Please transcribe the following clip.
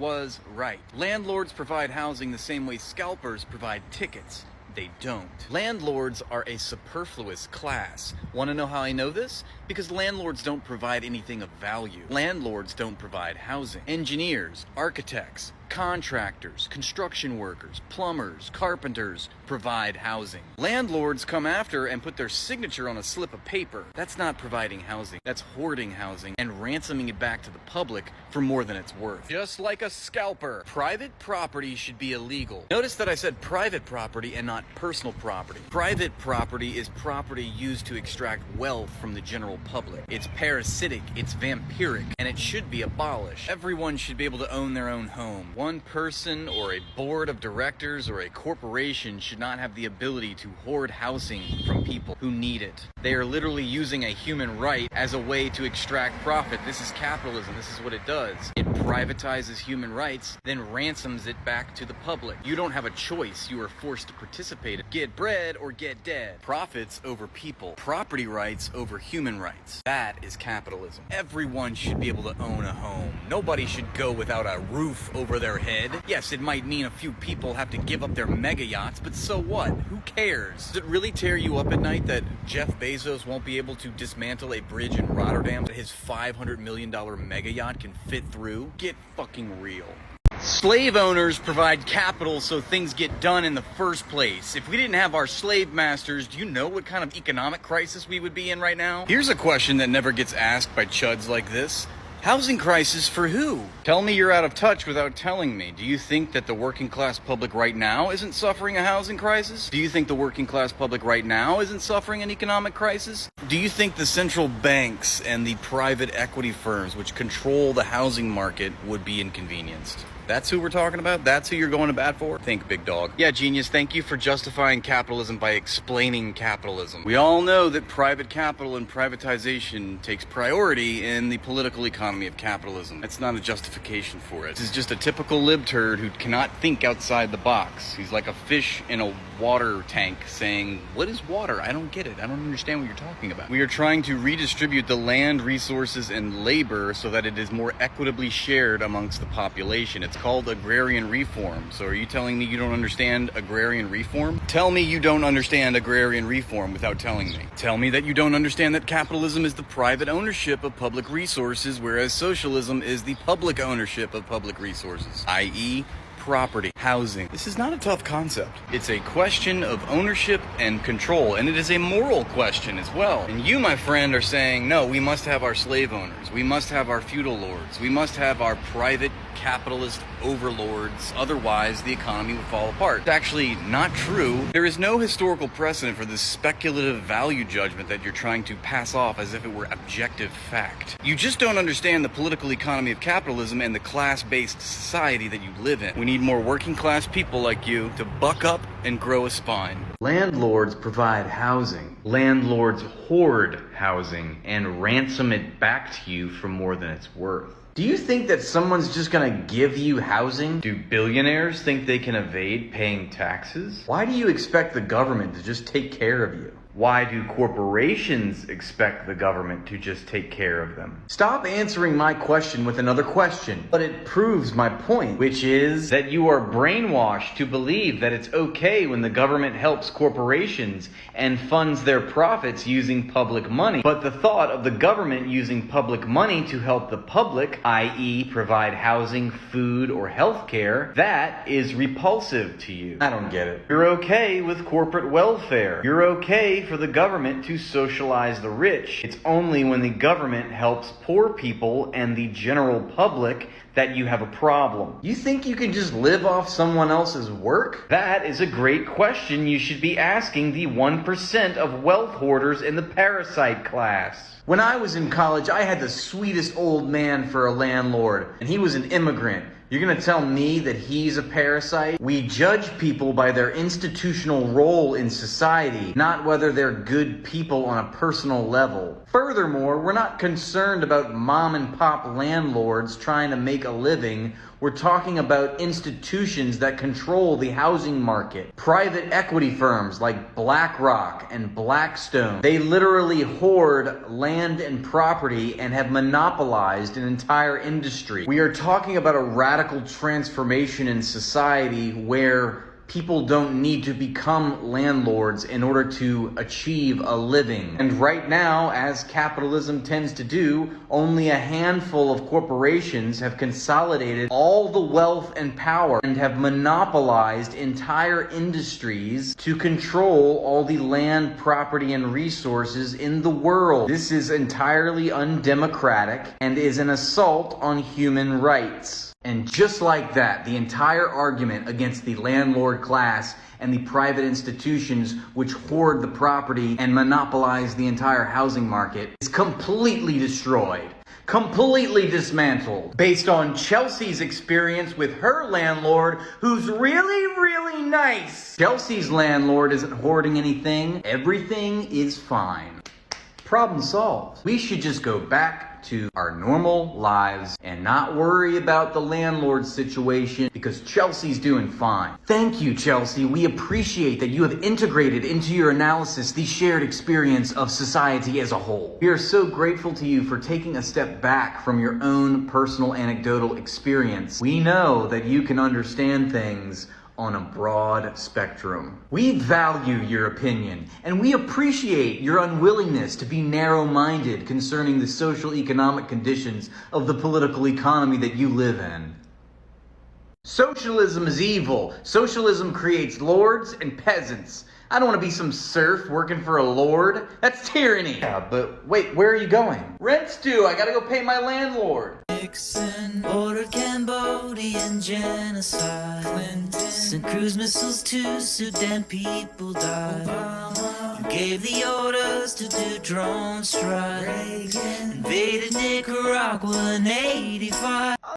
was right. Landlords provide housing the same way scalpers provide tickets. They don't. Landlords are a superfluous class. Want to know how I know this? Because landlords don't provide anything of value. Landlords don't provide housing. Engineers, architects, contractors, construction workers, plumbers, carpenters provide housing. Landlords come after and put their signature on a slip of paper. That's not providing housing. That's hoarding housing and ransoming it back to the public for more than it's worth. Just like a scalper, private property should be illegal. Notice that I said private property and not personal property. Private property is property used to extract wealth from the general public. It's parasitic, it's vampiric, and it should be abolished. Everyone should be able to own their own home. One person or a board of directors or a corporation should not have the ability to hoard housing from people who need it. They are literally using a human right as a way to extract profit. This is capitalism. This is what it does. It privatizes human rights, then ransoms it back to the public. You don't have a choice. You are forced to participate. Get bread or get dead. Profits over people. Property rights over human rights. That is capitalism. Everyone should be able to own a home. Nobody should go without a roof over their head. Yes, it might mean a few people have to give up their mega yachts, but so what? Who cares? Does it really tear you up at night that Jeff Bezos won't be able to dismantle a bridge in Rotterdam that his $500 million mega yacht can fit through? Get fucking real. Slave owners provide capital so things get done in the first place. If we didn't have our slave masters, do you know what kind of economic crisis we would be in right now? Here's a question that never gets asked by chuds like this. Housing crisis for who? Tell me you're out of touch without telling me. Do you think that the working class public right now isn't suffering a housing crisis? Do you think the working class public right now isn't suffering an economic crisis? Do you think the central banks and the private equity firms which control the housing market would be inconvenienced? That's who we're talking about? That's who you're going to bat for? Think, big dog. Yeah, genius, thank you for justifying capitalism by explaining capitalism. We all know that private capital and privatization takes priority in the political economy of capitalism. That's not a justification for it. This is just a typical libturd who cannot think outside the box. He's like a fish in a water tank saying, what is water? I don't get it. I don't understand what you're talking about. We are trying to redistribute the land, resources, and labor so that it is more equitably shared amongst the population. It's called agrarian reform. So are you telling me you don't understand agrarian reform? Tell me you don't understand agrarian reform without telling me. Tell me that you don't understand that capitalism is the private ownership of public resources, whereas socialism is the public ownership of public resources, i.e., property, housing. This is not a tough concept. It's a question of ownership and control, and it is a moral question as well. And you, my friend, are saying, no, we must have our slave owners. We must have our feudal lords. We must have our private capitalist overlords. Otherwise, the economy would fall apart. It's actually not true. There is no historical precedent for this speculative value judgment that you're trying to pass off as if it were objective fact. You just don't understand the political economy of capitalism and the class-based society that you live in. We need more working class people like you to buck up and grow a spine. Landlords provide housing. Landlords hoard housing and ransom it back to you for more than it's worth. Do you think that someone's just gonna give you housing? Do billionaires think they can evade paying taxes? Why do you expect the government to just take care of you? Why do corporations expect the government to just take care of them? Stop answering my question with another question. But it proves my point, which is that you are brainwashed to believe that it's okay when the government helps corporations and funds their profits using public money. But the thought of the government using public money to help the public, i.e. provide housing, food, or healthcare, that is repulsive to you. I don't get it. You're okay with corporate welfare. You're okay for the government to socialize the rich. It's only when the government helps poor people and the general public that you have a problem. You think you can just live off someone else's work? That is a great question you should be asking the 1% of wealth hoarders in the parasite class. When I was in college, I had the sweetest old man for a landlord, and he was an immigrant. You're gonna tell me that he's a parasite? We judge people by their institutional role in society, not whether they're good people on a personal level. Furthermore, we're not concerned about mom and pop landlords trying to make make a living. We're talking about institutions that control the housing market. Private equity firms like BlackRock and Blackstone. They literally hoard land and property and have monopolized an entire industry. We are talking about a radical transformation in society where people don't need to become landlords in order to achieve a living. And right now, as capitalism tends to do, only a handful of corporations have consolidated all the wealth and power and have monopolized entire industries to control all the land, property, and resources in the world. This is entirely undemocratic and is an assault on human rights. And just like that, the entire argument against the landlord class and the private institutions which hoard the property and monopolize the entire housing market is completely destroyed, completely dismantled, based on Chelsea's experience with her landlord, who's really, really nice. Chelsea's landlord isn't hoarding anything. Everything is fine. Problem solved. We should just go back to our normal lives and not worry about the landlord situation because Chelsea's doing fine. Thank you, Chelsea. We appreciate that you have integrated into your analysis the shared experience of society as a whole. We are so grateful to you for taking a step back from your own personal anecdotal experience. We know that you can understand things on a broad spectrum. We value your opinion, and we appreciate your unwillingness to be narrow-minded concerning the social economic conditions of the political economy that you live in. Socialism is evil. Socialism creates lords and peasants. I don't want to be some serf working for a lord. That's tyranny. Yeah, but wait, where are you going? Rent's due. I gotta go pay my landlord. Nixon ordered Cambodian genocide. Clinton sent cruise missiles to Sudan, people died. Obama, you gave the orders to do drone strikes. Reagan invaded Nicaragua in '85.